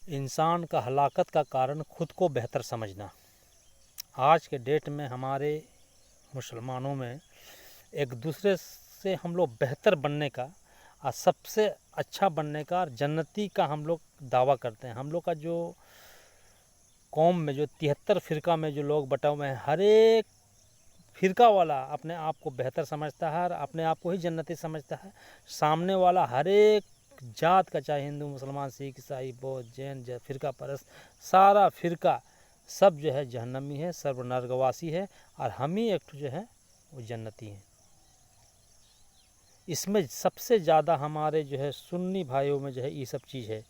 انسان کا ہلاکت کا کارن خود کو بہتر سمجھنا۔ آج کے ڈیٹ میں ہمارے مسلمانوں میں ایک دوسرے سے ہم لوگ بہتر بننے کا اور سب سے اچھا بننے کا اور جنتی کا ہم لوگ دعویٰ کرتے ہیں۔ ہم لوگ کا جو قوم میں جو 73 فرقہ میں جو لوگ بٹا ہوئے ہیں، ہر ایک فرقہ والا اپنے آپ کو بہتر سمجھتا ہے اور اپنے آپ کو ہی جنتی سمجھتا ہے۔ سامنے والا ہر ایک ذات کا، چاہے ہندو، مسلمان، سکھ، عیسائی، بودھ، جین، فرقہ پرست، سارا فرقہ سب جو ہے جہنمی ہے، سب نرکواسی ہے، اور ہم ہی ایک جو ہے وہ جنتی ہیں۔ اس میں سب سے زیادہ ہمارے جو ہے سنی بھائیوں میں جو ہے یہ سب چیز ہے،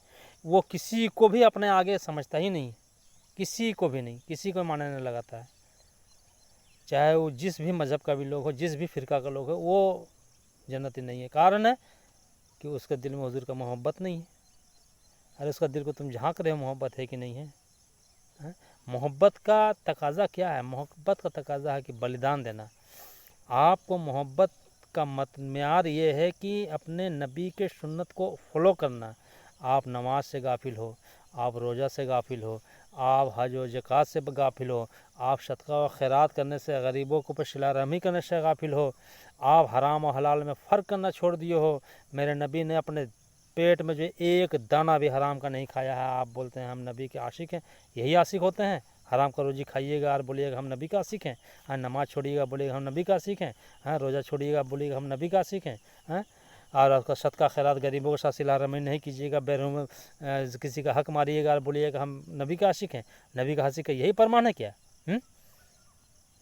وہ کسی کو بھی اپنے آگے سمجھتا ہی نہیں، کسی کو بھی نہیں، کسی کو ماننے نہیں لگاتا ہے، چاہے وہ جس بھی مذہب کا بھی لوگ ہو، جس بھی فرقہ کا لوگ ہو، وہ جنتی نہیں ہے۔ کارن ہے کہ اس کے دل میں حضور کا محبت نہیں ہے۔ ارے اس کا دل کو تم جھانک رہے ہو، محبت ہے کہ نہیں ہے؟ محبت کا تقاضا کیا ہے؟ محبت کا تقاضا ہے کہ بلیدان دینا۔ آپ کو محبت کا معیار یہ ہے کہ اپنے نبی کے سنت کو فالو کرنا۔ آپ نماز سے غافل ہو، آپ روزہ سے غافل ہو، آپ حج و زکوٰۃ سے غافل ہو، آپ صدقہ و خیرات کرنے سے، غریبوں کو صلہ رحمی کرنے سے غافل ہو، آپ حرام و حلال میں فرق کرنا چھوڑ دیے ہو۔ میرے نبی نے اپنے پیٹ میں جو ایک دانہ بھی حرام کا نہیں کھایا ہے، آپ بولتے ہیں ہم نبی کے عاشق ہیں۔ یہی عاشق ہوتے ہیں؟ حرام کا روزی کھائیے گا اور بولیے گا ہم نبی کا عاشق ہیں؟ ہاں، نماز چھوڑیے گا بولیے گا ہم نبی کا عاشق ہیں؟ ہاں، روزہ چھوڑیے گا بولیے گا ہم نبی کا عاشق ہیں؟ ہاں، اور آپ کا صدقہ خیرات غریبوں کے ساتھ صلہ رحمی نہیں کیجیے گا، بیرون میں کسی کا حق ماریے گا اور بولیے گا ہم نبی کا عاشق ہیں؟ نبی کا عاشق ہے، یہی فرمان ہے کیا؟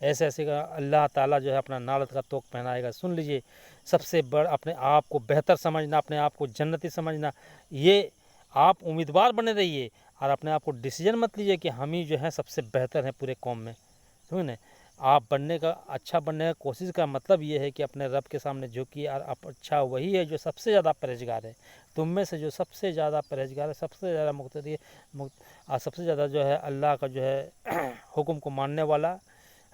ایسے ایسے کا اللہ تعالیٰ جو ہے اپنا نالت کا توق پہنائے گا۔ سن لیجئے، سب سے بڑا اپنے آپ کو بہتر سمجھنا، اپنے آپ کو جنتی سمجھنا، یہ آپ امیدوار بنے رہیے اور اپنے آپ کو ڈیسیجن مت لیجیے کہ ہم ہی جو ہیں سب سے بہتر ہیں پورے قوم میں۔ سمجھیں، آپ بننے کا، اچھا بننے کا کوشش کا مطلب یہ ہے کہ اپنے رب کے سامنے جھکیے، اور اچھا وہی ہے جو سب سے زیادہ پرہیزگار ہے۔ تم میں سے جو سب سے زیادہ پرہیزگار ہے، سب سے زیادہ مقتدی ہے اور سب سے زیادہ جو ہے اللہ کا جو ہے حکم کو ماننے والا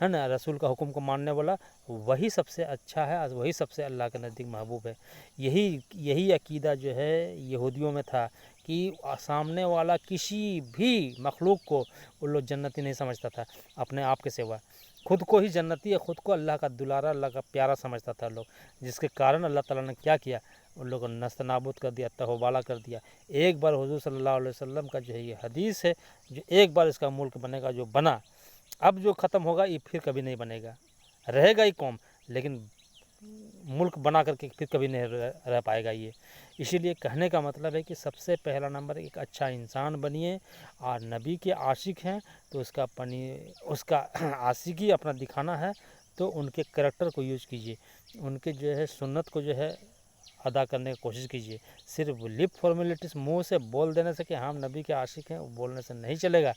ہے نا، رسول کا حکم کو ماننے والا، وہی سب سے اچھا ہے اور وہی سب سے اللہ کے نزدیک محبوب ہے۔ یہی عقیدہ جو ہے یہودیوں میں تھا کہ سامنے والا کسی بھی مخلوق کو وہ لوگ جنتی نہیں سمجھتا تھا اپنے آپ کے سوا، خود کو ہی جنتی ہے، خود کو اللہ کا دلارا، اللہ کا پیارا سمجھتا تھا لوگ، جس کے کارن اللہ تعالیٰ نے کیا کیا، ان لوگوں کو نست نابود کر دیا، تہوبالا کر دیا۔ ایک بار حضور صلی اللہ علیہ وسلم کا جو ہے یہ حدیث ہے، جو ایک بار اس کا ملک بنے گا، جو بنا، اب جو ختم ہوگا یہ پھر کبھی نہیں بنے گا، رہے گا ہی قوم، لیکن ملک بنا کر کے پھر کبھی نہیں رہ پائے گا یہ۔ اسی لیے کہنے کا مطلب ہے کہ سب سے پہلا نمبر ایک اچھا انسان بنیے، اور نبی کے عاشق ہیں تو اس کا عاشقی اپنا دکھانا ہے تو ان کے کریکٹر کو یوز کیجیے، ان کے جو ہے سنت کو جو ہے ادا کرنے کی کوشش کیجیے۔ صرف لپ فارمیلٹیز، منہ سے بول دینے سے کہ ہم نبی کے عاشق ہیں، بولنے سے نہیں چلے گا،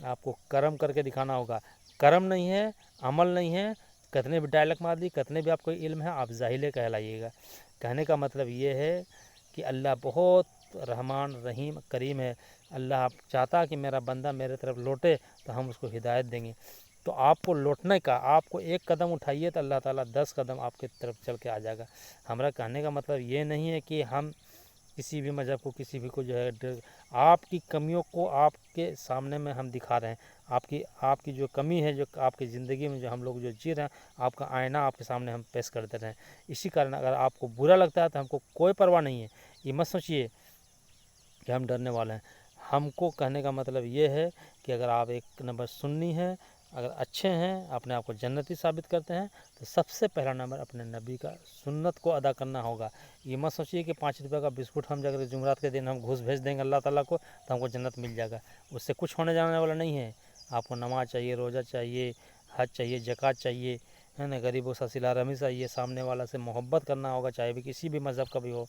آپ کو کرم کر کے دکھانا ہوگا۔ کرم نہیں ہے، عمل نہیں ہے، کتنے بھی ڈائلگ مار دی، کتنے بھی آپ کو علم ہے، آپ جاہل کہلائیے گا۔ کہنے کا مطلب یہ ہے کہ اللہ بہت رحمان رحیم کریم ہے، اللہ چاہتا کہ میرا بندہ میرے طرف لوٹے تو ہم اس کو ہدایت دیں گے۔ تو آپ کو لوٹنے کا، آپ کو ایک قدم اٹھائیے تو اللہ تعالیٰ 10 قدم آپ کی طرف چل کے آ جائے گا۔ ہمارا کہنے کا مطلب یہ نہیں ہے کہ ہم کسی بھی مذہب کو، کسی بھی کو جو ہے آپ کی کمیوں کو آپ کے سامنے میں ہم دکھا رہے ہیں، آپ کی جو کمی ہے، جو آپ کی زندگی میں جو ہم لوگ جو جی رہے ہیں، آپ کا آئینہ آپ کے سامنے ہم پیش کر دے رہے ہیں۔ اسی کارن اگر آپ کو برا لگتا ہے تو ہم کو کوئی پرواہ نہیں ہے، یہ مت سوچیے کہ ہم ڈرنے والے ہیں۔ ہم کو کہنے کا مطلب یہ ہے کہ اگر آپ ایک نمبر سنی ہیں، اگر اچھے ہیں، اپنے آپ کو جنتی ثابت کرتے ہیں، تو سب سے پہلا نمبر اپنے نبی کا سنت کو ادا کرنا ہوگا۔ یہ مت سوچیے کہ 5 روپے کا بسکٹ ہم اگر جمعرات کے دن ہم گھوس بھیج دیں گے اللہ تعالیٰ کو تو ہم کو جنت مل جائے گا، اس سے کچھ ہونے جانے والا نہیں ہے۔ آپ کو نماز چاہیے، روزہ چاہیے، حج چاہیے، زکوٰۃ چاہیے، ہے نا، غریبوں سے صلہ رحمی چاہیے، سامنے والا سے محبت کرنا ہوگا، چاہے بھی کسی بھی مذہب کا بھی ہو۔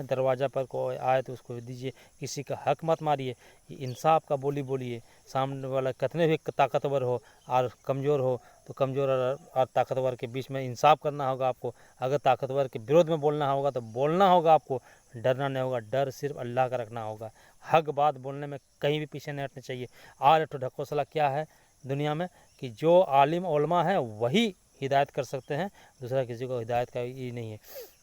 دروازہ پر کوئی آئے تو اس کو دیجیے، کسی کا حق مت ماریے، انصاف کا بولیے، سامنے والا کتنے بھی طاقتور ہو اور کمزور ہو تو کمزور اور طاقتور کے بیچ میں انصاف کرنا ہوگا آپ کو۔ اگر طاقتور کے ورودھ میں بولنا ہوگا تو بولنا ہوگا آپ کو، ڈرنا نہیں ہوگا، ڈر صرف اللہ کا رکھنا ہوگا۔ حق بات بولنے میں کہیں بھی پیچھے نہیں ہٹنا چاہیے۔ آج ڈھکوسلا کیا ہے دنیا میں کہ جو عالم علماء ہیں وہی ہدایت کر سکتے ہیں، دوسرا کسی کو ہدایت کا یہ نہیں ہے۔